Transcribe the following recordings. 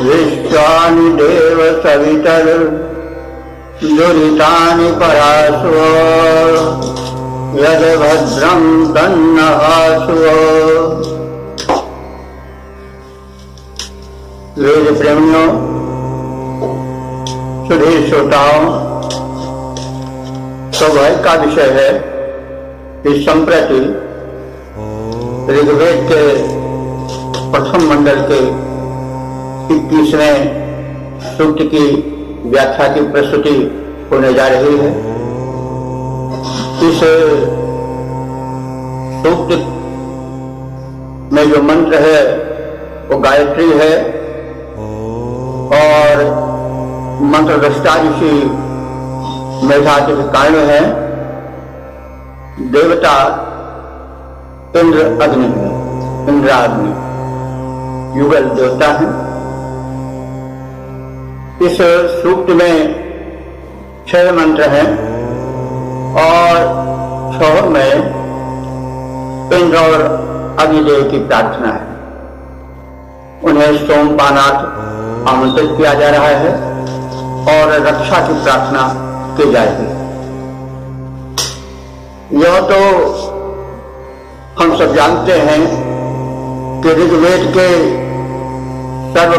विश्वानि देव सवितर दुरितानि परासुव यद भद्रं तन्नहासुव। वेद प्रेमियों, सुधीर श्रोताओं, सौभाग्य का विषय है कि संप्रति ऋग्वेद के प्रथम मंडल के 21वें सूक्त की व्याख्या की प्रस्तुति होने जा रही है। इस सूक्त में जो मंत्र है वो गायत्री है और मंत्र दृष्टा ऋषि मेधातिथि के कारण है। देवता इंद्र अग्नि है, इंद्राग्नि युगल देवता है। इस सूक्त में 6 मंत्र हैं और 6 में इंद्र और अग्निदेव की प्रार्थना है। उन्हें सोमपानार्थ आमंत्रित किया जा रहा है और रक्षा की प्रार्थना की जाएगी। यह तो हम सब जानते हैं कि ऋग्वेद के सर्व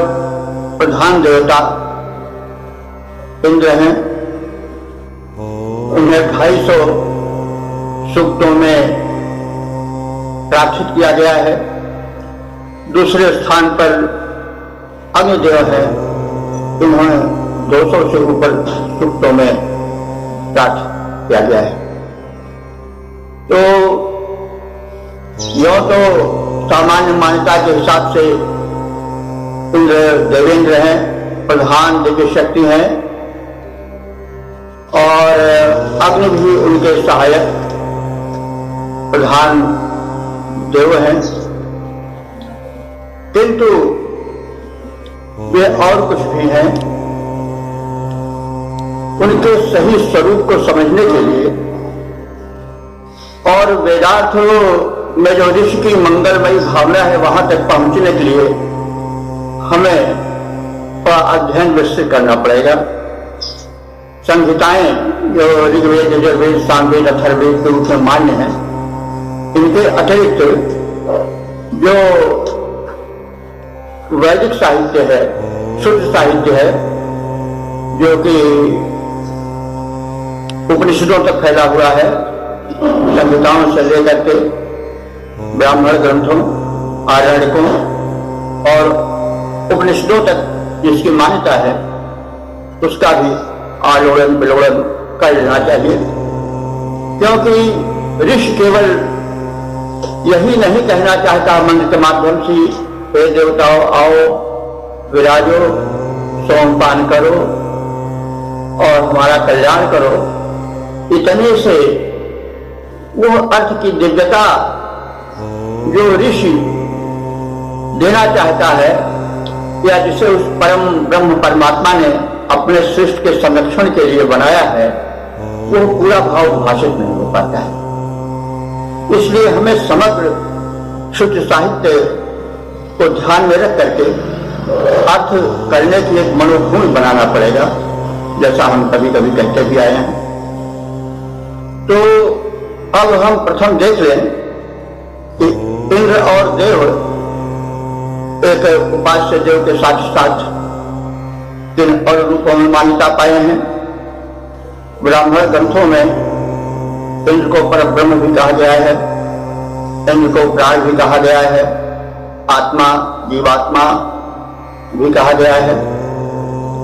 प्रधान देवता इंद्र हैं। उन्हें 250 सूक्तों में प्रार्थित किया गया है। दूसरे स्थान पर अग्निदेव है, इन्होंने 200 से ऊपर सूक्तों में प्रार्थित किया गया है। तो यह तो सामान्य मान्यता के हिसाब से इंद्र देवेंद्र हैं, प्रधान दिव्य शक्ति हैं और अग्नि भी उनके सहायक प्रधान देव हैं। किंतु वे और कुछ भी हैं। उनके सही स्वरूप को समझने के लिए और वेदार्थ में जो ऋषि की मंगलमयी भावना है वहां तक पहुंचने के लिए हमें थोड़ा अध्ययन विस्तृत करना पड़ेगा। संहिताएं जो ऋग्वेद, यजुर्वेद, सामवेद, अथर्ववेद के रूप में मान्य है, इनके अतिरिक्त जो वैदिक साहित्य है, शुद्ध साहित्य है, जो कि उपनिषदों तक फैला हुआ है, संहिताओं से लेकर के ब्राह्मण ग्रंथों, आरण्यकों और उपनिषदों तक जिसकी मान्यता है उसका भी आलोड़न विलोड़न कर लेना चाहिए। क्योंकि ऋषि केवल यही नहीं कहना चाहता मंत्र के माध्यम से, हे देवताओं आओ विराजो, सोमपान करो और हमारा कल्याण करो। इतने से वो अर्थ की दिव्यता जो ऋषि देना चाहता है या जिसे उस परम ब्रह्म परमात्मा ने अपने सृष्टि के संरक्षण के लिए बनाया है, वो पूरा भाव भाषित नहीं हो पाता है। इसलिए हमें समग्र शुद्ध साहित्य को ध्यान में रख करके अर्थ करने की एक मनोधून बनाना पड़ेगा, जैसा हम कभी कभी कहते भी आए हैं। तो अब हम प्रथम देख लें कि इंद्र और देव एक उपास्य देव के साथ साथ किन और रूपों में मान्यता पाए हैं। ब्राह्मण ग्रंथों में इंद्र को परब्रह्म भी कहा गया है, इंद्र को प्राण भी कहा गया है, आत्मा जीवात्मा भी कहा गया है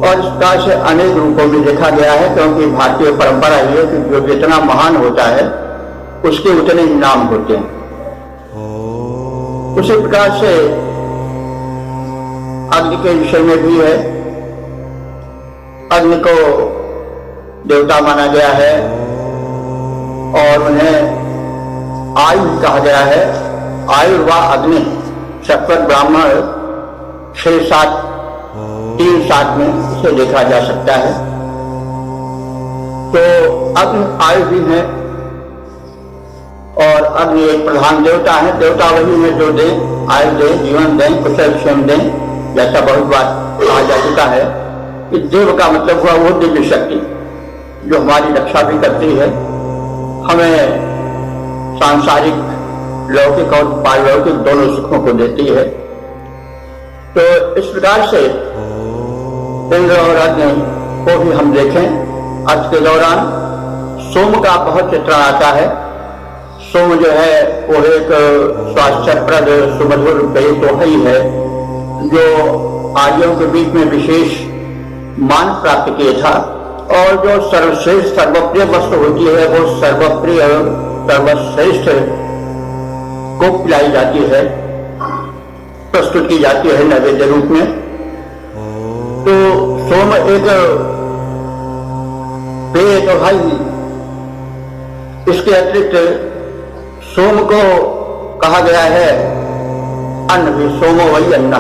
और इस प्रकार से अनेक रूपों में देखा गया है। क्योंकि भारतीय परंपरा ये कि जो जितना महान होता है उसके उतने ही नाम होते हैं। उसी प्रकार से अग्नि के विषय में भी है। अग्नि को देवता माना गया है और उन्हें आयु कहा गया है। आयु व अग्नि शक्कर ब्राह्मण 6-7 3-7 में इसे देखा जा सकता है। तो अग्नि आयु भी है और अग्नि एक प्रधान देवता है। देवता वही है जो दे, आयु दे, जीवन दें, कुशल क्षेम दें जैसा बहुत बार कहा जा चुका है कि देव का मतलब हुआ वो दिव्य शक्ति जो हमारी रक्षा भी करती है, हमें सांसारिक लौकिक और पारलौकिक दोनों सुखों को देती है। तो इस प्रकार से इंद्र और अग्नि को भी हम देखें। अर्थ के दौरान सोम का बहुत चित्रण आता है। सोम जो है वो एक स्वास्थ्यप्रद सुमधुर पेय तो ही है जो आर्यों के बीच में विशेष मान प्राप्त किया था, और जो सर्वश्रेष्ठ सर्वप्रिय वस्तु होती है वो सर्वप्रिय सर्वश्रेष्ठ को पिलाई जाती है, प्रस्तुत की जाती है नैवेद्य रूप में। तो सोम एक पेय तो भाई, इसके अतिरिक्त सोम को कहा गया है अन्न भी, सोमो वही अन्ना,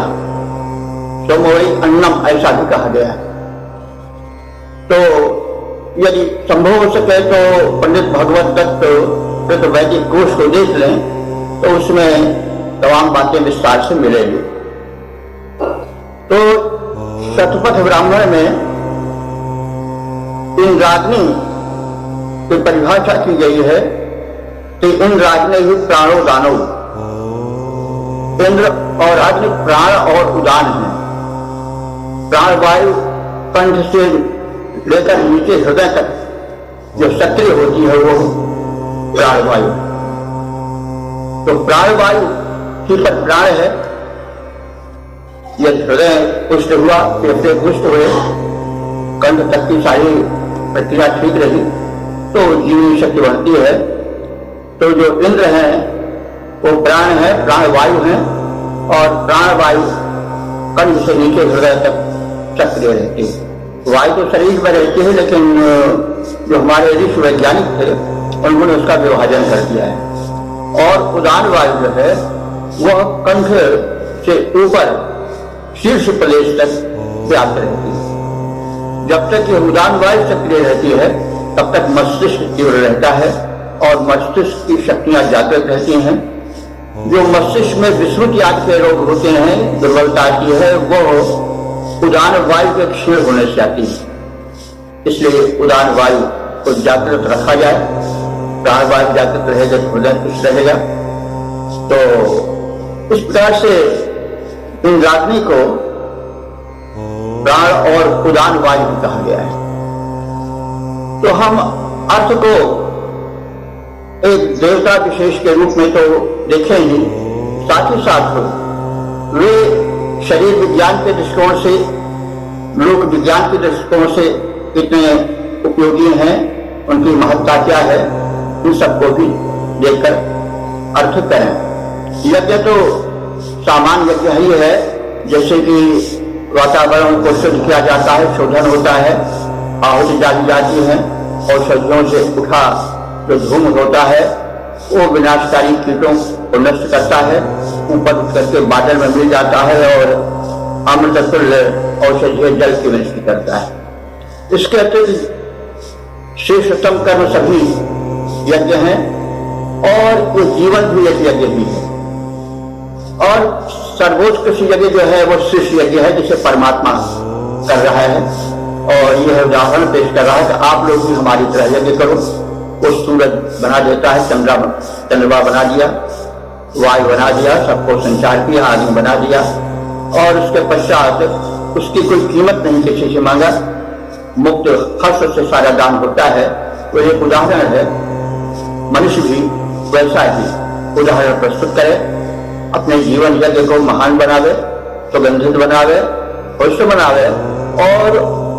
सोमो वही अन्नम, ऐसा भी कहा गया है। तो यदि संभव हो सके तो पंडित भगवत दत्त वैदिक कोश को देख लें तो उसमें तमाम बातें विस्तार से मिलेंगी। तो शतपथ ब्राह्मण में इंद्राग्नि की परिभाषा की गई है कि इंद्राग्नि ही प्राणो दानो, इंद्र और अग्नि प्राण और उदान है। प्राणवायु कंठ से लेकर नीचे हृदय तक जो सक्रिय होती है वो प्राणवायु। तो प्राणवायु की पर प्राण है, यदि हृदय पुष्ट हुआ, फेफड़े पुष्ट हुए, कंठ तक की सारी प्रक्रिया ठीक रही तो जीवनी शक्ति बढ़ती है। तो जो इंद्र है वो प्राण है, प्राणवायु है, और प्राणवायु कंठ से नीचे हृदय तक सक्रिय रहती है। वायु तो शरीर में रहती है, लेकिन जो हमारे ऋषि वैज्ञानिक थे उन्होंने उसका विभाजन कर दिया है। और उदान वायु जो है वह कंठ से ऊपर शीर्ष प्रदेश तक व्याप्त रहती है। जब तक ये उदान वायु सक्रिय रहती है तब तक मस्तिष्क तीव्र रहता है और मस्तिष्क की शक्तियां जागृत रहती हैं। जो मस्तिष्क में विस्मृति आदि के रोग होते हैं, दुर्बलता आती है, वो उदान वायु के क्षीण होने से आती है। इसलिए उदान वायु को जागृत रखा जाए, प्राणवायु जागृत रहेगा तो हृदय खुश रहेगा। तो इस प्रकार से इंद्राग्नि को प्राण और उदान वायु कहा गया है। तो हम अर्थ को एक देवता विशेष के रूप में तो देखें ही, साथ ही साथ वे शरीर विज्ञान के दृष्टिकोण से, लोक विज्ञान के दृष्टिकोण से कितने उपयोगी हैं, उनकी महत्ता क्या है, इन सबको भी देखकर अर्थ करें। यज्ञ तो सामान्य यज्ञ ही है, जैसे कि वातावरण को शुद्ध किया जाता है, शोधन होता है, आहुति डाली जाती है, औषधियों से उठा जो धूम होता है वो विनाशकारी कीटों को नष्ट करता है, ऊपर उठ करके बादल में मिल जाता है और अमृत तुल्य औषधीय जल की वृष्टि करता है। इसके अतिरिक्त श्रेष्ठतम कर्म सभी यज्ञ हैं और ये जीवन भी एक यज्ञ ही है। और सर्वोत्कृष्ट यज्ञ जो है वो शिष्य यज्ञ है, जिसे परमात्मा कर रहा है। और यह उदाहरण पेश कर रहा है कि आप लोग भी हमारी तरह यज्ञ करो। वो सूरज बना देता है, चंद्रमा बना दिया, वायु बना दिया, सबको संचार किया, आदमी बना दिया, और उसके पश्चात उसकी कोई कीमत नहीं किसी से मांगा, मुक्त हर्ष से सारा दान होता है। वो एक उदाहरण है। मनुष्य भी वैसा ही उदाहरण प्रस्तुत करे, अपने जीवन यज्ञ को महान बनावे, सुगंधित बनावे, भविष्य बनावे, और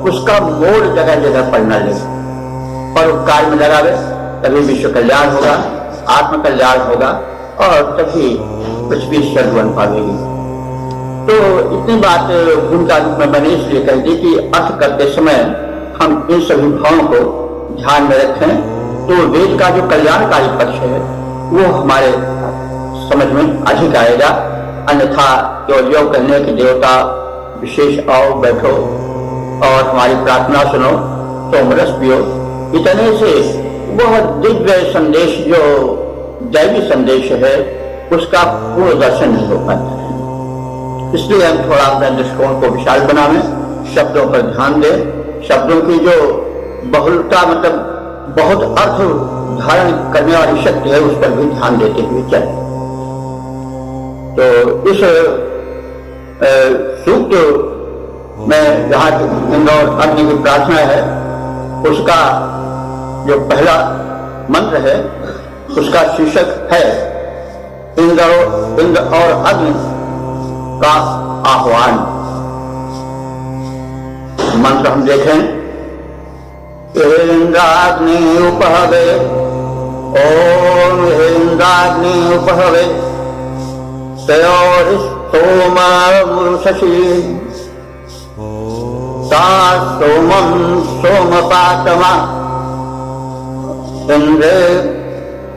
उसका मोड़ जगह जगह पर न ले, परोपकार में लगावे, तभी विश्व कल्याण होगा, आत्म कल्याण होगा, और तभी पृथ्वी स्वर्ग बन पाएगी। तो इतनी बात भूमिका रूप में मैंने इसलिए कह दी कि अर्थ करते समय हम इन सभी भावों को ध्यान में रखें, तो वेद का जो कल्याणकारी पक्ष है वो हमारे समझ में अधिक आएगा। अन्यथा केवल योग कहने की देवता विशेष आओ बैठो और हमारी प्रार्थना सुनो, सोमरस पियो, इतने से वह दिव्य संदेश जो दैवी संदेश है उसका पूर्ण दर्शन नहीं हो पाता है। इसलिए हम थोड़ा अपने दृष्टिकोण को विशाल बनावें, शब्दों पर ध्यान दें, शब्दों की जो बहुलता मतलब बहुत अर्थ धारण करने वाली शक्ति है उस पर भी ध्यान देते हुए चले। तो इस सूक्त में जहाँ इंद्र और अग्नि की प्रार्थना है उसका जो पहला मंत्र है उसका शीर्षक है इंद्र और अग्नि का आह्वान। मंत्र हम देखें, इंद्राग्नि उपहवे, ओम इंद्राग्नि उपहवे, तयोरिस्तोममुरुषसि, ता सोमं सोमपातमा,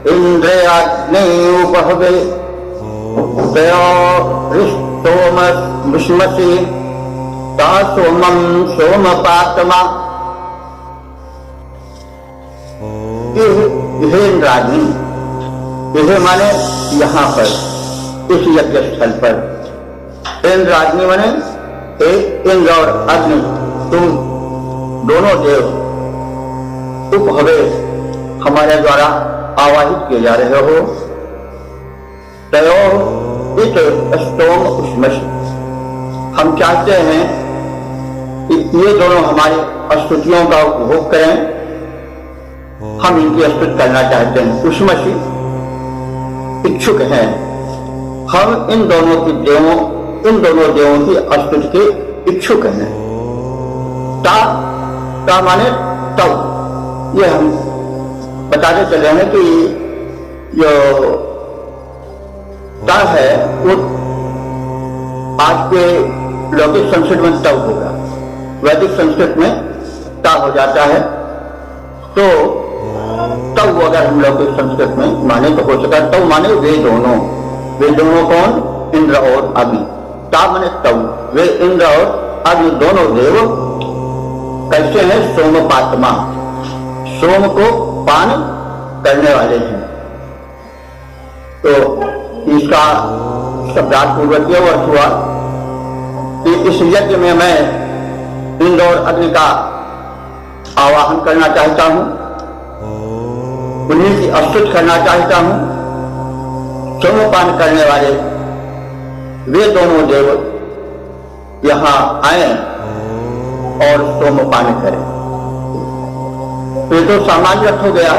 इंद्रे अग्नि उपहवे, तयोरिस्तोममुरुषसि, ता सोमं सोमपातमा। यह इंद्राग्नि, यह माने यहाँ पर इस यज्ञ स्थल पर, इंद्राग्नि माने इंद्र और अग्नि तुम दोनों देव उपहवे हमारे द्वारा आवाहित किए जा रहे हो। तयो इत स्तोम उष्मसि, हम चाहते हैं कि ये दोनों हमारी स्तुतियों का उपभोग करें, हम इनकी स्तुति करना चाहते हैं। उष्मसि इच्छुक हैं, हम इन दोनों देवों की स्तुति के इच्छुक हैं। ता माने तव, ये हम बताते चले हैं कि जो ता है वो आज के लौकिक संस्कृत में तव होगा, वैदिक संस्कृत में ता हो जाता है। तो तव अगर हम लौकिक संस्कृत में माने तो हो सका, तव माने वे दोनों कौन? इंद्र और अग्नि। ता माने तव, वे इंद्र और अग्नि दोनों देव कैसे हैं? सोमपात्मा, सोम को पान करने वाले हैं। तो इसका शब्दार्थ पूर्वक यह अर्थ हुआ कि इस यज्ञ में मैं इंद्र और अग्नि का आवाहन करना चाहता हूं, उन्हीं की स्तुति करना चाहता हूं। सोमपान करने वाले वे दोनों देव यहां आए और सोमपान करें। ये तो सामान्य अर्थ हो गया,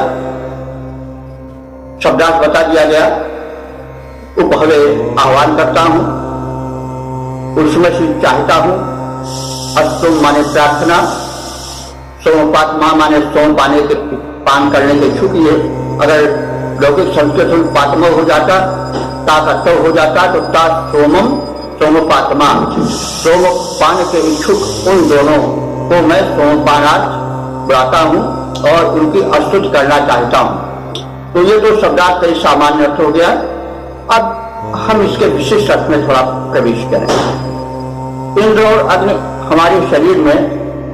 शब्दार्थ बता दिया गया। उपहवे आह्वान करता हूं, उसमें से चाहता हूं। अस्तुम माने प्रार्थना, सोमपात्मा माने सोम पान करने के इच्छुक। अगर लौकिक संस्कृत में पात्मा हो जाता, ता तत्व हो जाता तो ता सोमम सोमपात्मा, सोम पान के इच्छुक उन दोनों को मैं सोमपानार्थ बुलाता हूं और उनकी स्तुति करना चाहता हूं। तो ये तो शब्दार्थ कई सामान्य अर्थ हो गया। अब हम इसके विशिष्ट अर्थ में थोड़ा प्रवेश करें। इंद्र और अग्नि हमारे शरीर में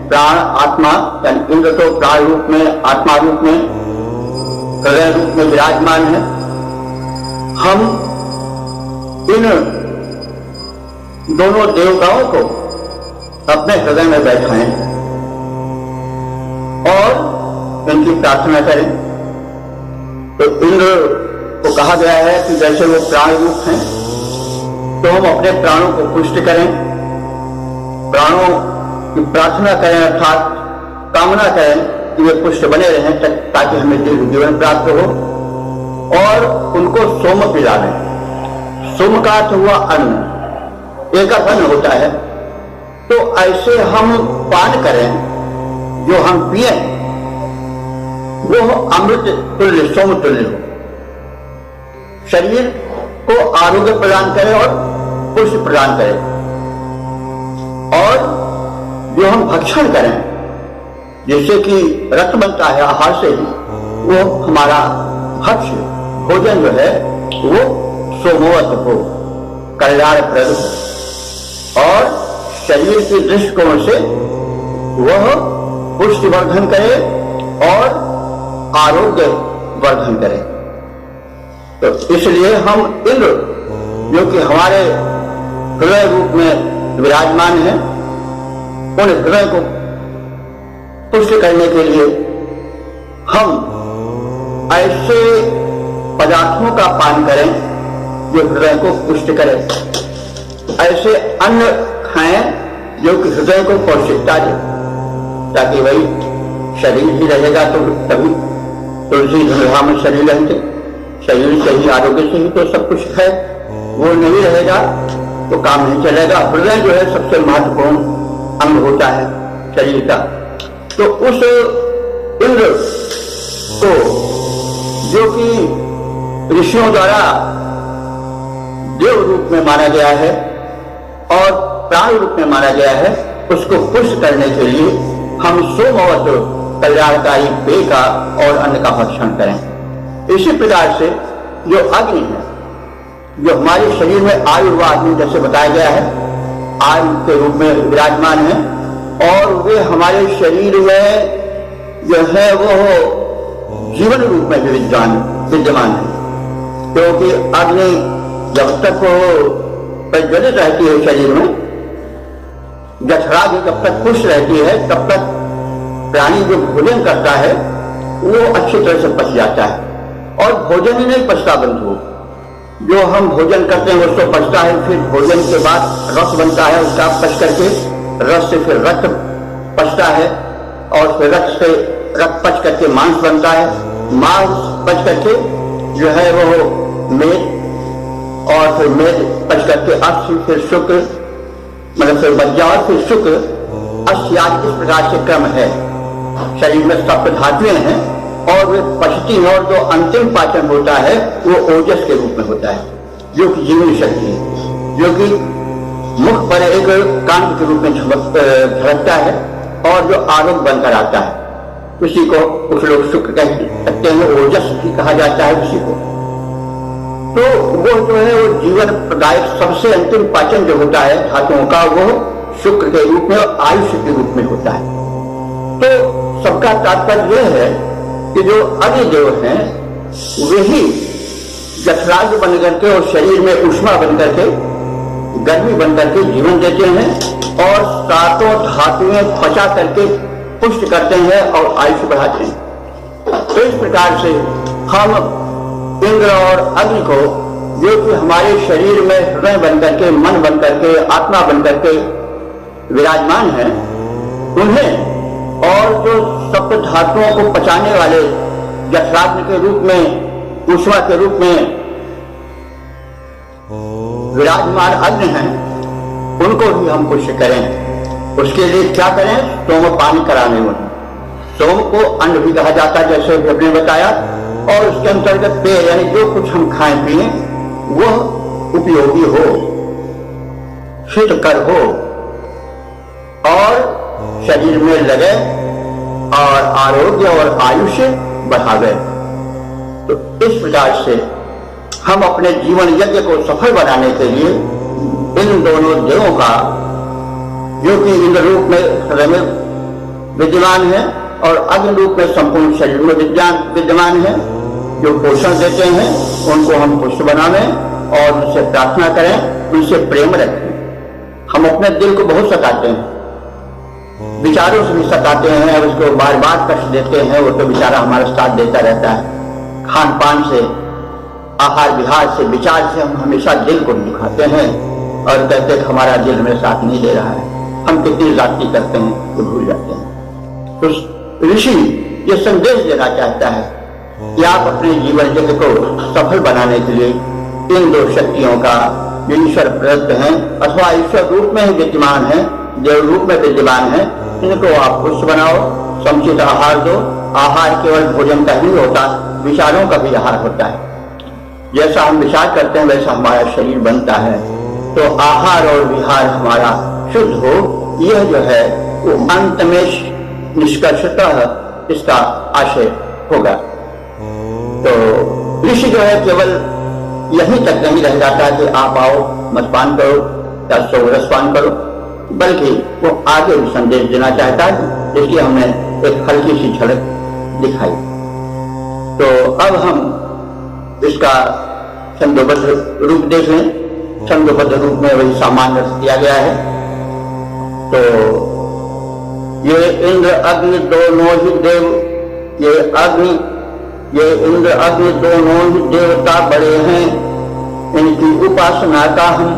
प्राण आत्मा, यानी इंद्र तो प्राण रूप में, आत्मा रूप में, हृदय रूप में विराजमान है। हम इन दोनों देवताओं को अपने हृदय में बैठाएं और इनकी प्रार्थना करें। तो इंद्र को कहा गया है कि जैसे वो प्राण रूप हैं, तो हम अपने प्राणों को पुष्ट करें, प्राणों की प्रार्थना करें, अर्थात कामना करें कि वे पुष्ट बने रहें ताकि हमें जीवन प्राप्त हो, और उनको सोम पिला दें। सोम का अर्थ हुआ अन्न, एक अन्न होता है। तो ऐसे हम पान करें, जो हम पिए वो अमृत तुल्य, सोम तुल्य हो, शरीर को आरोग्य प्रदान करे और पुष्टि प्रदान करे। और जो हम भक्षण करें, जिससे कि रक्त बनता है आहार से ही, वो हमारा भक्ष्य भोजन जो है वो सोमवत हो, कल्याणप्रद हो, और शरीर के दृष्टिकोण से वह पुष्टिवर्धन करे और आरोग्य वर्धन करे। तो इसलिए हम इंद्र जो कि हमारे हृदय रूप में विराजमान है, उन हृदय को पुष्ट करने के लिए हम ऐसे पदार्थों का पान करें जो हृदय को पुष्ट करें, ऐसे अन्न खाएं जो कि हृदय को पौष्टिकता दे, ताकि वही शरीर ही रहेगा तो तभी तुलसी धुलधाम शरीर रहेंगे, शरीर से ही आरोग्य से ही तो सब कुछ है, वो नहीं रहेगा तो काम नहीं चलेगा। हृदय जो है सबसे महत्वपूर्ण अंग होता है शरीर का। तो उस इंद्र को जो कि ऋषियों द्वारा देव रूप में माना गया है और प्राण रूप में माना गया है, उसको पुष्ट करने के लिए हम सोमवत कल्याणकारी पेय का और अन्न का भक्षण करें। इसी प्रकार से जो अग्नि है, जो हमारे शरीर में आयु व अग्नि जैसे बताया गया है, आयु के रूप में विराजमान है और वे हमारे शरीर में जो है वो जीवन रूप में विद्यमान है, क्योंकि अग्नि जब तक वो प्रज्वलित रहती है शरीर में, जठरा भी जब तक पुष्ट रहती है तब तक प्राणी जो भोजन करता है वो अच्छी तरह से पच जाता है। और भोजन ही नहीं पचता बंधु, जो हम भोजन करते हैं उसको पचता है, फिर भोजन के बाद रस बनता है, उसका पच करके रस से फिर रक्त पचता है और फिर रक्त से रक्त पच करके मांस बनता है, मांस पच करके जो है वो मेद और फिर मेद पच करके अस्थि, फिर शुक्र मतलब फिर मज्जा और फिर शुक्र, अस्थि आदि इस प्रकार से क्रम है। शरीर में सप्त धातुएं हैं और वे पचती हैं और जो अंतिम पाचन होता है वो ओजस के रूप में होता है, जो कि जीवनी शक्ति है, जो कि मुख पर एक कांति के रूप में झलकता है और जो आरोग्य बनकर आता है, उसी को कुछ लोग शुक्र कह सकते हैं, ओजस भी कहा जाता है उसी को। तो वो जो है वो जीवन प्रदायक सबसे अंतिम पाचन जो होता है धातुओं का, वो शुक्र के रूप में और आयुष के रूप में होता है। तो सबका तात्पर्य यह है कि जो अग्निदेव हैं वही जठराग्नि बन करके और शरीर में ऊष्मा बन करके, गर्मी बन करके जीवन देते हैं और सातों धातुएं पचा करके पुष्ट करते हैं और आयुष बढ़ाते हैं। तो इस प्रकार से हम इंद्र और अग्नि को, जो कि हमारे शरीर में हृदय बन करके, मन बन करके, आत्मा बन करके विराजमान है, उन्हें और जो सप्त धातुओं को पचाने वाले जठराग्नि के रूप में, ऊष्मा के रूप में विराजमान अग्नि हैं, उनको भी हम पुष्ट करें। उसके लिए क्या करें? सोमपान कराने वाले। सोम को अन्न भी कहा जाता है जैसे भी आपने बताया, और उसके अंतर्गत पेय यानी जो कुछ हम खाएं पिए वह उपयोगी हो, हितकर हो और शरीर में लगे और आरोग्य और आयुष बढ़ावे। तो इस प्रकार से हम अपने जीवन यज्ञ को सफल बनाने के लिए इन दोनों देवों का, जो कि इंद्र रूप में हृदय में विद्यमान है और अग्नि रूप में संपूर्ण शरीर में विद्यमान है, जो पोषण देते हैं, उनको हम पुष्ट बनावें और उनसे प्रार्थना करें, उनसे प्रेम रखें। हम अपने दिल को बहुत सताते हैं, विचारों से भी सताते हैं, उसको बार बार कष्ट देते हैं, वो तो बेचारा हमारा साथ देता रहता है। खान पान से, आहार विहार से, विचार से हम हमेशा दिल को दुखाते हैं और कहते हैं हमारा दिल हमें साथ नहीं दे रहा है, हम कितनी जाति करते हैं तो भूल जाते हैं। तो ऋषि ये संदेश देना चाहता है कि आप अपने जीवन यज्ञ को सफल बनाने के लिए इन दो शक्तियों का, जो ईश्वर प्रदत्त हैं अथवा ईश्वर रूप में ही विद्यमान है, देव रूप में विद्यमान है, इनको आप पुष्ट बनाओ, समुचित आहार दो। आहार केवल भोजन का नहीं होता, विचारों का भी आहार होता है। जैसा हम विचार करते हैं वैसा हमारा शरीर बनता है। तो आहार और विहार हमारा शुद्ध हो, यह जो है वो अंत में निष्कर्षतः इसका आशय होगा। तो ऋषि जो है केवल यहीं तक नहीं रह जाता कि आप आओ मदपान करो या सोरसपान करो, बल्कि वो आगे भी संदेश देना चाहता है, इसलिए हमने एक हल्की सी झलक दिखाई। तो अब हम इसका छंदोबद्ध रूप देख लें छंदोबद्ध रूप में वही सामान्य किया गया है। तो ये इंद्र अग्नि दोनों ही देव, ये इंद्र अग्नि दोनों ही देवता बड़े हैं, इनकी उपासना का हम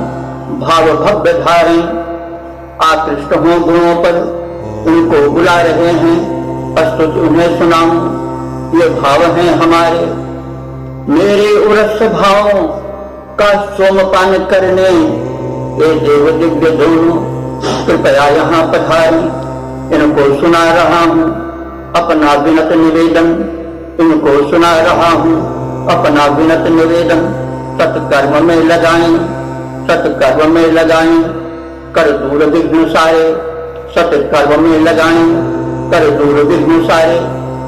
भाव भव्य धारें, आकृष्ट हों गुणों पर इनको बुला रहे हैं, प्रस्तुत उन्हें सुनाऊं ये भाव हैं हमारे। मेरे उरस भावों का सोमपान करने ये देव दिव्य दोनों कृपया यहाँ पधारें, इनको सुना रहा हूँ अपना विनत निवेदन, इनको सुना रहा हूँ अपना विनत निवेदन। सत्कर्म में लगाएं, सत्कर्म में लगाएं, कर दूर विघ्न सारे, सत्कर्म में लगाएं, कर दूर विघ्न सारे।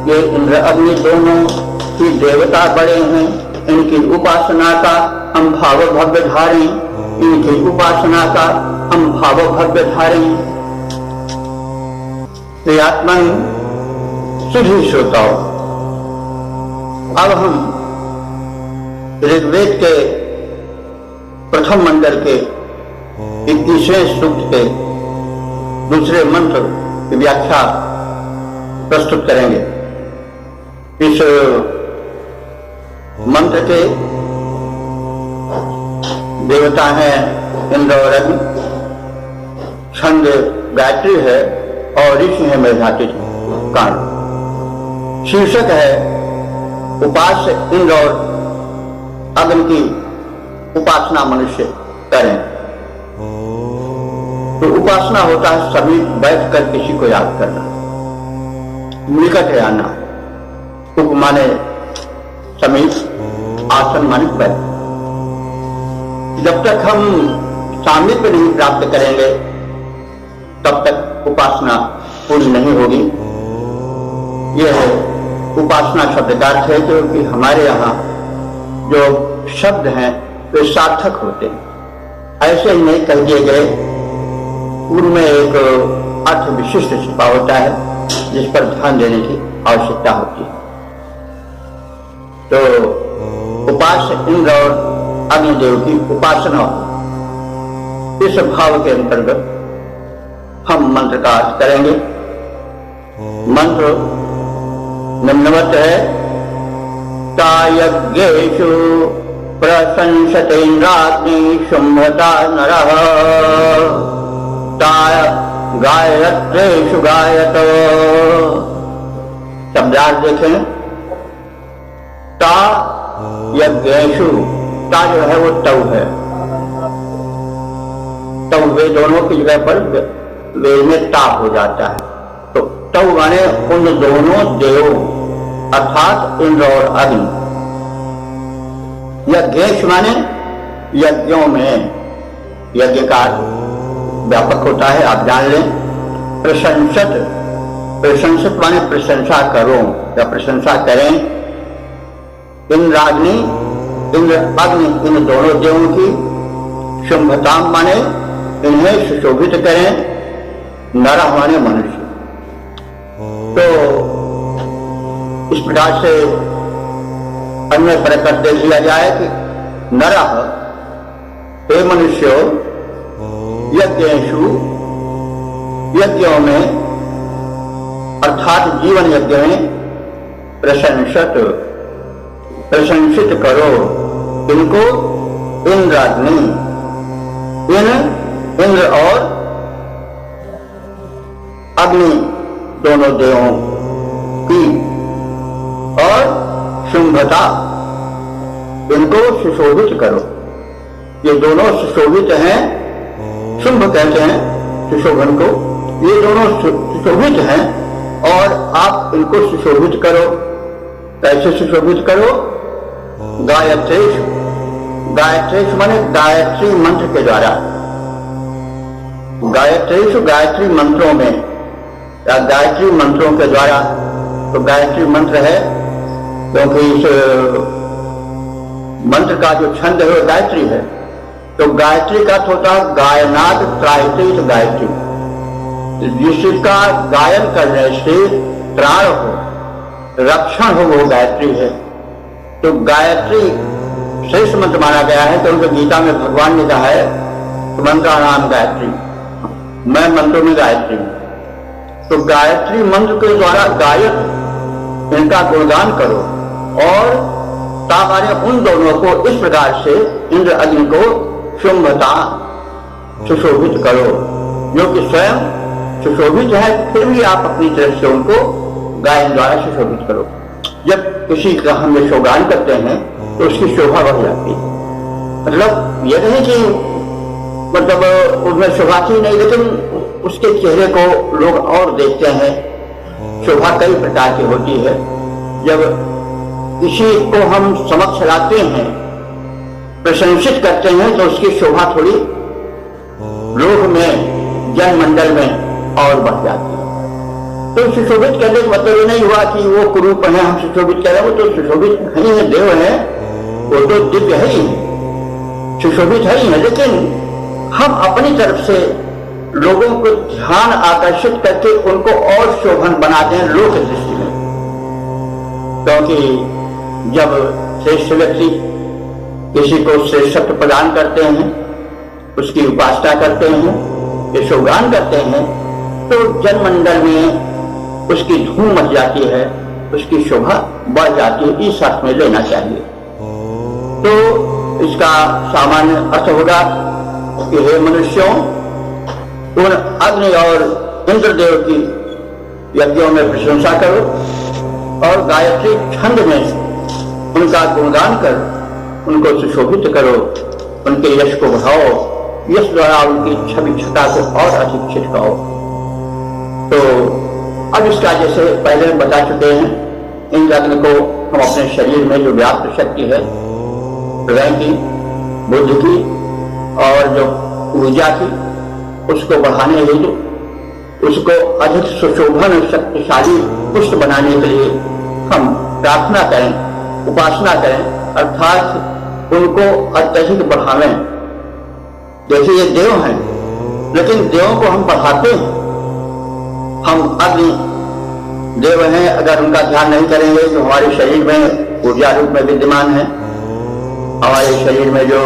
ये इंद्र अग्नि दोनों ही देवता बड़े हैं, इनकी उपासना का हम भाव भव्य धारें, इनकी उपासना का हम भाव भव्य धारें। प्रियात्मन सुधी श्रोताओं, अब हम ऋग्वेद के प्रथम मंडल के 21वें सूक्त के दूसरे मंत्र की व्याख्या प्रस्तुत करेंगे। इस मंत्र के देवता हैं इंद्र और अग्नि, छंद गायत्री है और ऋषि है मेधातिथि कांड। शीर्षक है उपास्य इंद्र और अग्नि की उपासना मनुष्य करें। तो उपासना होता है सभी बैठकर किसी को याद करना, निकट है आना। उप माने समीप, आसन माने बैठ। जब तक हम सामीप्य नहीं प्राप्त करेंगे तब तक उपासना पूरी नहीं होगी। यह उपासना शब्द का अर्थ है क्योंकि हमारे यहाँ जो शब्द हैं वे सार्थक होते हैं, ऐसे ही नहीं कह दिए गए, उनमें एक अर्थ विशिष्ट छिपा होता है जिस पर ध्यान देने की आवश्यकता होती है। तो उपास्य इंद्र और अग्निदेव की उपासना हो, इस भाव के अंतर्गत हम मंत्र का अर्थ करेंगे। मंत्र निम्नवत है। तायज्ञेषु प्रशंसतेन्द्राग्नि शुम्भता नरः, ताय गायत्रेषु गायत। शब्दार्थ देखें। ता यज्ञेषु, ता जो है वो तव है, तव वे दोनों की जगह पर वे में ता हो जाता है। तो तव माने उन दोनों देवों अर्थात इंद्र और अग्नि। यज्ञेश माने यज्ञों में, यज्ञ का व्यापक होता है, आप जान लें। प्रशंसत, प्रशंसत माने प्रशंसा करो या प्रशंसा करें। इंद्राग्नि, इंद्र अग्नि, इन दोनों देवों की। शुंभताम माने इन्हें सुशोभित करें। नरः माने मनुष्य। तो इस प्रकार से अन्य प्रकट देख लिया जाए कि नरः हे मनुष्यो यज्ञेषु, यज्ञों में अर्थात जीवन यज्ञ में प्रशंसत, प्रशंसित करो इनको। इंद्राग्नि, इन इंद्र और अग्नि दोनों देवों की। और शुंभता, इनको सुशोभित करो। ये दोनों सुशोभित हैं, शुंभ कहते हैं सुशोभन को। ये दोनों सुशोभित हैं और आप इनको सुशोभित करो। कैसे सुशोभित करो? गायत्रेषु, गायत्रेषु माने गायत्री मंत्र के द्वारा। गायत्रेषु, गायत्री मंत्रों में या गायत्री मंत्रों के द्वारा। तो गायत्री मंत्र है क्योंकि इस मंत्र का जो छंद है वो गायत्री है। तो गायत्री का होता गायनाद त्रायित गायत्री, जिसका गायन करने से त्राण हो, रक्षण हो, वो गायत्री है। तो गायत्री श्रेष्ठ मंत्र माना गया है। तो उनको गीता में भगवान ने कहा है मंत्रा नाम गायत्री, मैं मंत्रों में गायत्री हूं। तो गायत्री मंत्र के द्वारा गायक इनका गुणगान करो और तामारे उन दोनों को इस प्रकार से इंद्र अग्नि को शुंभता सुशोभित करो, जो कि स्वयं सुशोभित है, फिर भी आप अपनी तरफ से उनको गायन द्वारा सुशोभित करो। जब किसी का हम यशोगान करते हैं तो उसकी शोभा बढ़ जाती है। मतलब ये नहीं कि मतलब उसमें शोभा की नहीं, लेकिन उसके चेहरे को लोग और देखते हैं। शोभा कई प्रकार की होती है। जब किसी को हम समक्ष लाते हैं, प्रशंसित करते हैं, तो उसकी शोभा थोड़ी लोक में, जनमंडल में और बढ़ जाती है। तो सुशोभित करने का मतलब ये नहीं हुआ कि वो कुरूप है, हम सुशोभित कर रहे हैं। वो तो सुशोभित नहीं है, देव है, वो तो दिव्य है ही, सुशोभित है ही है। लेकिन हम अपनी तरफ से लोगों को ध्यान आकर्षित करके उनको और शोभन बनाते हैं लोक दृष्टि में। क्योंकि जब श्रेष्ठ व्यक्ति किसी को श्रेष्ठत्व प्रदान करते हैं, उसकी उपासना करते हैं, यशोगान करते हैं, तो जनमंडल में उसकी धूम मच जाती है, उसकी शोभा बढ़ जाती है। इस अर्थ में लेना चाहिए। तो इसका सामान्य अर्थ होगा कि हे मनुष्यों, उन अग्नि और इंद्रदेव की यज्ञों में प्रशंसा करो और गायत्री छंद में उनका गुणगान कर उनको सुशोभित करो, उनके यश को बढ़ाओ, यश द्वारा उनकी छवि छटा को और अधिक छिटकाओ। तो अब इसका जैसे पहले बता चुके हैं, इंद्र अग्नि को हम अपने शरीर में जो व्याप्त शक्ति है, हृदय की, बुद्ध की और जो ऊर्जा की, उसको बढ़ाने हेतु, उसको अधिक सुशोभन शक्तिशाली पुष्ट बनाने के लिए हम प्रार्थना करें, उपासना करें, अर्थात उनको अत्यधिक बढ़ावें। देखिए ये देव हैं, लेकिन देवों को हम बढ़ाते हैं। हम अग्नि देव हैं, अगर उनका ध्यान नहीं करेंगे जो हमारे शरीर में ऊर्जा रूप में विद्यमान है, हमारे शरीर में जो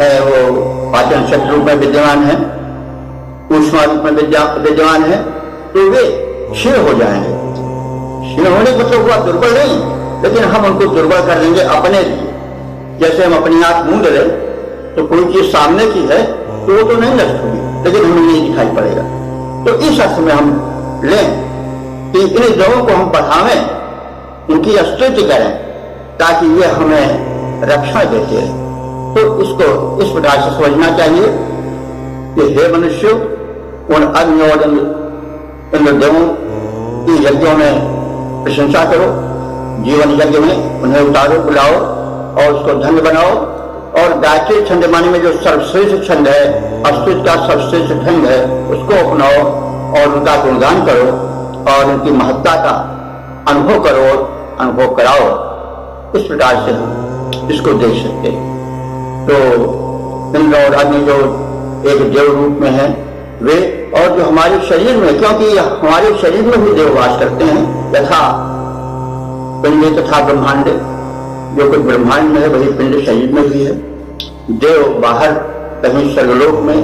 है वो पाचन शक्ति रूप में विद्यमान है, ऊष्मा रूप में विद्यमान है, तो वे क्षीण हो जाएंगे। क्षीण होने को तो हुआ दुर्बल नहीं, लेकिन हम उनको दुर्बल कर लेंगे अपने लिए। जैसे हम अपनी आंख मूंद लें तो कोई चीज सामने की है तो वो तो नहीं नष्ट होगी, लेकिन हमें नहीं दिखाई पड़ेगा। तो इस अर्थ में हम लें कि इन देवों को हम बढ़ावें, उनकी स्तुति करें, ताकि वे हमें रक्षा देते हैं। तो इसको इस प्रकार से समझना चाहिए कि हे मनुष्य, उन अग्नि और इंद्रदेवों की यज्ञों में प्रशंसा करो, जीवन यज्ञ में उन्हें उतारो, बुलाओ और उसको धन्य बनाओ। और गायत्री छंद माने में जो सर्वश्रेष्ठ छंद है, अस्तुति का सर्वश्रेष्ठ ढंग है, उसको अपनाओ और उनका गुणगान करो और उनकी महत्ता का अनुभव करो, अनुभव कराओ। इस प्रकार से इसको देख सकते हैं। तो इंद्र और अग्नि जो एक देव रूप में है वे, और जो हमारे शरीर में, क्योंकि हमारे शरीर में भी देव वास करते हैं, यथा पिंड तथा ब्रह्मांड, जो कुछ ब्रह्मांड में है वही पिंड शरीर में भी है। देव बाहर कहीं स्वर्गलोक में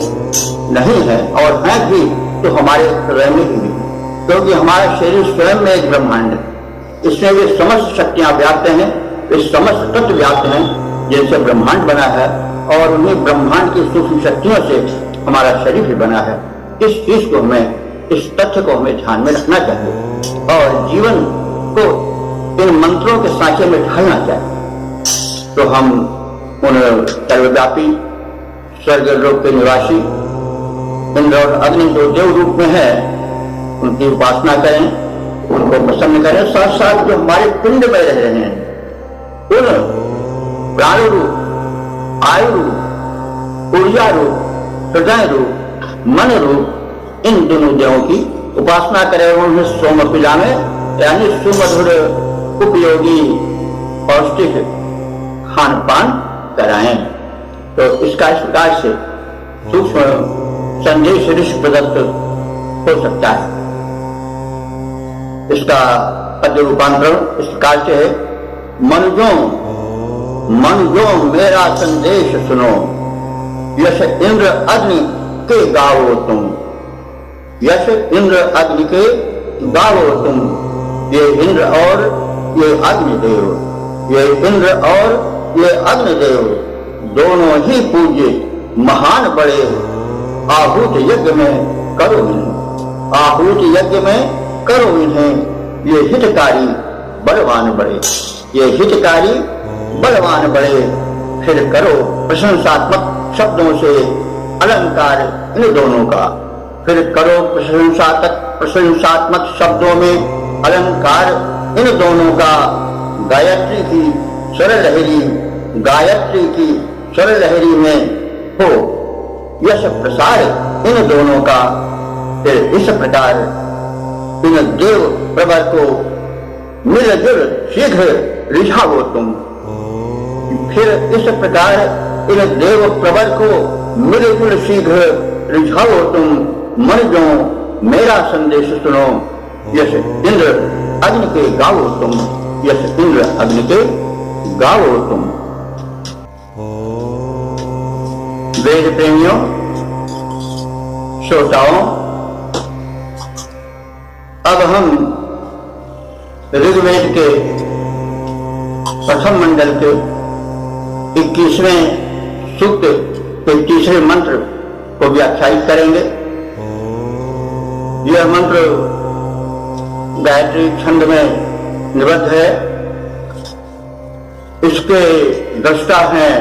नहीं है, और है भी तो हमारे हृदय में भी, क्योंकि हमारा शरीर स्वयं में एक ब्रह्मांड है। इसमें वे समस्त शक्तियां व्याप्त हैं, वे समस्त तत्व व्याप्त हैं जिनसे ब्रह्मांड बना है, और उन्हीं ब्रह्मांड की सूक्ष्म शक्तियों से हमारा शरीर भी बना है। इस चीज को हमें, इस तथ्य को हमें ध्यान में रखना चाहिए और जीवन को इन मंत्रों के सांचे में ढालना चाहिए। तो हम उन सर्वव्यापी स्वर्ग लोक के निवासी इंद्र और अग्नि जो देव रूप में है, उनकी उपासना करें, उनको प्रसन्न करें। साथ साथ जो हमारे पिंड में रह रहे हैं, उन प्राण रूप, आयु रूप, ऊर्जा रूप, हृदय रूप, मन रूप, इन दोनों देवों की उपासना करें। उन्हें सोम पिलावे, यानी सुमधुर उपयोगी पौष्टिक खान पान कराएं। तो इसका इस प्रकार से सूक्ष्म संदेश ऋषि प्रदत्त हो सकता है। इसका पद रूपांतरण इस प्रकार से है, मनुजों मन जो मेरा संदेश सुनो, यश इंद्र अग्नि के गाओ तुम, यश इंद्र अग्नि के गाओ तुम। ये इंद्र और ये अग्निदेव, ये इंद्र और ये अग्निदेव दोनों ही पूज्य महान बड़े, आहूत यज्ञ में करो इन्हें, आहूत यज्ञ में करो इन्हें। ये हितकारी बलवान बड़े, ये हितकारी बलवान बड़े। फिर करो प्रशंसात्मक शब्दों से अलंकार इन दोनों का, फिर करो प्रशंसात्मक शब्दों में अलंकार इन दोनों का। गायत्री की स्वर लहरी, गायत्री की स्वर लहरी में हो यश प्रसार इन दोनों का। फिर इस प्रकार इन देव प्रवर को मिलजुल शीघ्र रिझाओ तुम, फिर इस प्रकार इन देव प्रवर को मिलजुल शीघ्र रिझाओ तुम। मन जो मेरा संदेश सुनो, यश इंद्र अग्नि के गाओ तुम, यश इंद्र अग्नि के गाओ तुम। वेद प्रेमियों, श्रोताओं, अब हम ऋग्वेद के प्रथम मंडल के 21वें सूक्त के तीसरे मंत्र को व्याख्यायित करेंगे। यह मंत्र गायत्री छंद में निबद्ध है। इसके दृष्टा हैं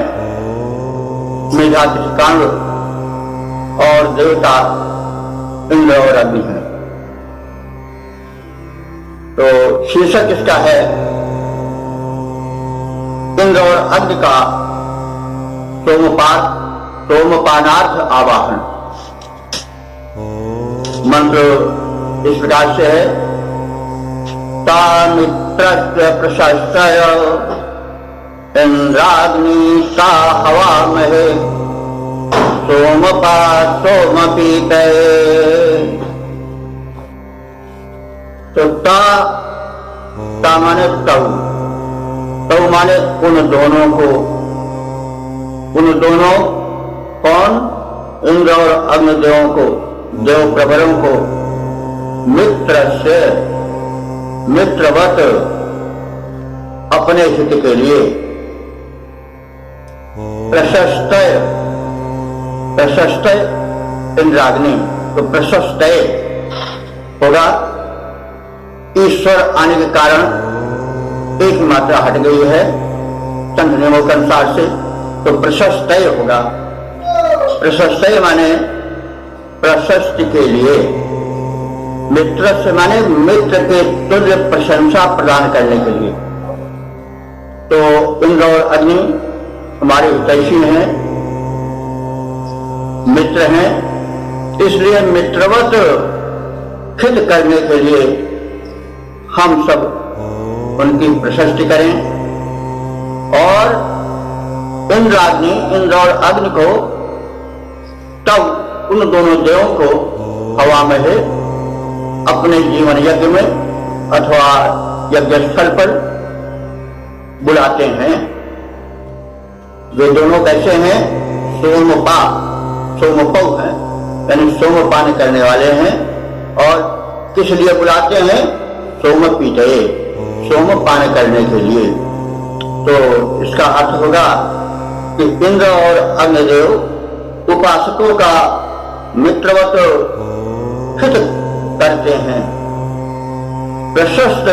मेधातिथि कांड और देवता इंद्र और अग्नि हैं। तो शीर्षक इसका है इंद्र और अग्नि का सोमपानार्थ आवाहन। मंत्र इस प्रकार से है। तामित्रस्य प्रशस्तय इंद्राग्नि सा हवामहे सोमपा सोमपीतये। तो ता माने तव, तव माने उन दोनों को, उन दोनों कौन? इंद्र और अग्निदेवों को, देव प्रवरों को। मित्र से मित्रवत अपने हित के लिए। प्रशस्तय, प्रशस्तय इंद्राग्नि, तो प्रशस्तय होगा ईश्वर आने के कारण एक मात्रा हट गई है संघ नियमों के अनुसार से, तो प्रशस्तय होगा। प्रशस्तय माने प्रशस्ति के लिए। मित्र से माने मित्र के तुल्य प्रशंसा प्रदान करने के लिए। तो इंद्र और अग्नि हमारे हितैषी हैं, मित्र हैं, इसलिए मित्रवत हित करने के लिए हम सब उनकी प्रशस्ति करें और इंद्र और अग्नि को, तब उन दोनों देवों को हवा में है अपने जीवन यज्ञ में अथवा यज्ञ स्थल पर बुलाते हैं। वे दोनों कैसे हैं? सोमपा, सोमपौ हैं, यानी सोमपान करने वाले हैं। और किस लिए बुलाते हैं? सोमपीतये, सोमपान करने के लिए। तो इसका अर्थ होगा कि इंद्र और अग्निदेव उपासकों का मित्रवत हित करते हैं। प्रशस्त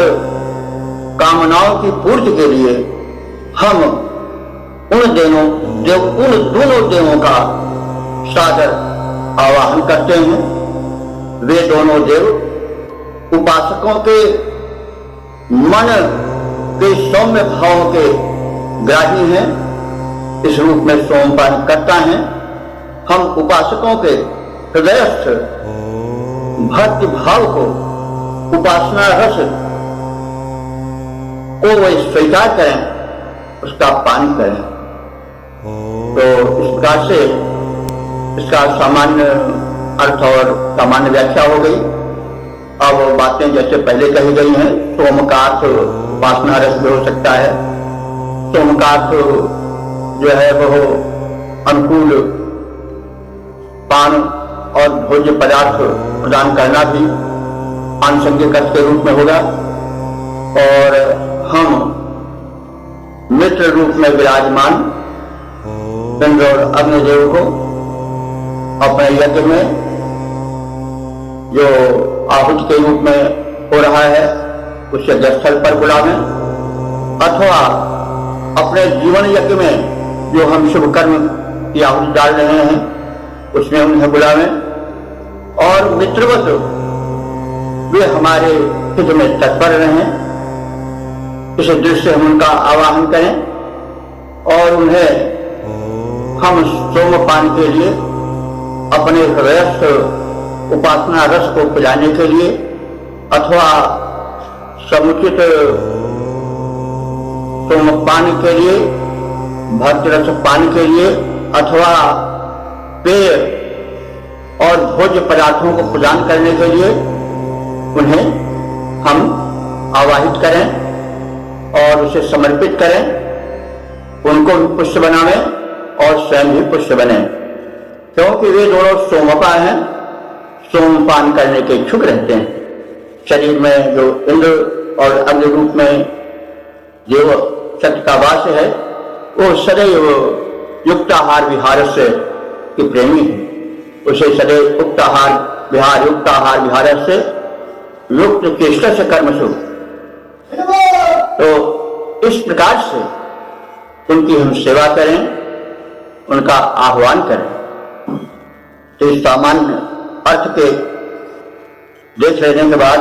कामनाओं की पूर्ति के लिए हम उन दोनों देवों का सादर आवाहन करते हैं। वे दोनों देव उपासकों के मन के सौम्य भावों के ग्राही हैं, इस रूप में सोमपान करता है। हम उपासकों के हृदयस्थ भक्ति भाव को, उपासना रस को वे स्वीकार करें, उसका पान करें। तो इस प्रकार से इसका सामान्य अर्थ और सामान्य व्याख्या हो गई। अब बातें जैसे पहले कही गई हैं, सोम का अर्थ उपासना रस भी हो सकता है, सोमकार्थ जो है वह अनुकूल पान और भोज्य पदार्थ प्रदान करना भी आनुषंगिक अर्थ के रूप में होगा। और हम मित्र रूप में विराजमान इंद्र और अग्निदेव को अपने यज्ञ में जो आहुति के रूप में हो रहा है उस यज्ञ स्थल पर बुलावें, अथवा अपने जीवन यज्ञ में जो हम शुभ कर्म की आहुति डाल रहे हैं उसमें उन्हें बुलावें, और मित्रवत वे हमारे हित में तत्पर रहें। इस दृष्टि से हम उनका आवाहन करें और उन्हें हम सोमपान के लिए अपने हृदयस्थ उपासना रस को पिलाने के लिए अथवा समुचित सोमपान के लिए, भक्त रस पान के लिए अथवा पेय और भोज्य पदार्थों को प्रदान करने के लिए उन्हें हम आवाहित करें और उसे समर्पित करें, उनको भी पुष्य बनावें और स्वयं भी पुष्य बने, क्योंकि वे दोनों सोमपा हैं, सोमपान करने के इच्छुक रहते हैं। शरीर में जो इंद्र और अग्नि रूप में देव शक्ति का वास है वो सदैव युक्ताहार विहार से की प्रेमी है। उसे सदैव युक्ताहार विहार से युक्त चेष्टा से कर्मसु। तो इस प्रकार से उनकी हम सेवा करें, उनका आह्वान करें। तो इस सामान्य अर्थ के देख लेने के बाद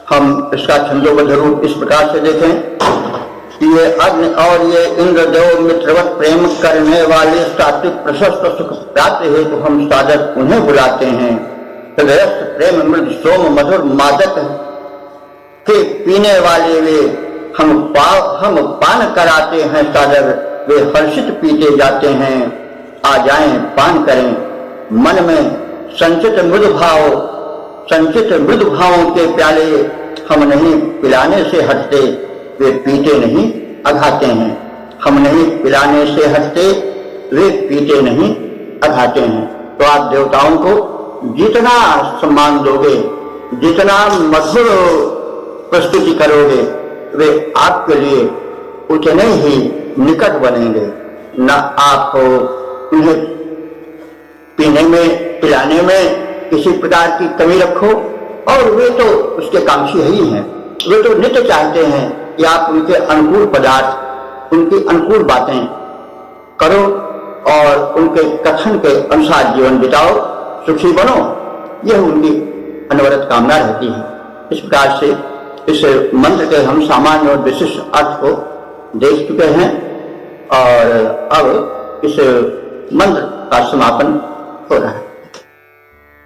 हम इसका छंदोबद्ध रूप इस प्रकार से देखें कि ये अग्नि और ये इंद्रदेव मित्रवत प्रेम करने वाले सात्विक प्रशस्त सुख प्राप्त है तो हम साधक उन्हें बुलाते हैं। हृदयस्थ प्रेम मृद सोम मधुर मादक के पीने वाले वे हम पान कराते हैं सादर, वे हर्षित पीते जाते हैं। आ जाएं पान करें, मन में संचित मृदु भावों के प्याले हम नहीं पिलाने से हटते, वे पीते नहीं अघाते हैं। हम नहीं पिलाने से हटते, वे पीते नहीं अघाते हैं। तो आप देवताओं को जितना सम्मान दोगे, जितना मधुर प्रस्तुति करोगे, वे आपके लिए उतने ही निकट बनेंगे। न आप उन्हें पीने में पिलाने में किसी प्रकार की कमी रखो, और वे तो उसके कांक्षी ही हैं। वे तो नित्य चाहते हैं कि आप उनके अनुकूल पदार्थ, उनकी अनुकूल बातें करो और उनके कथन के अनुसार जीवन बिताओ, सुखी बनो। यह उनकी अनवरत कामना रहती है। इस प्रकार से इस मंत्र के हम सामान्य और विशिष्ट अर्थ को देख चुके हैं और अब इस मंत्र का समापन हो रहा है।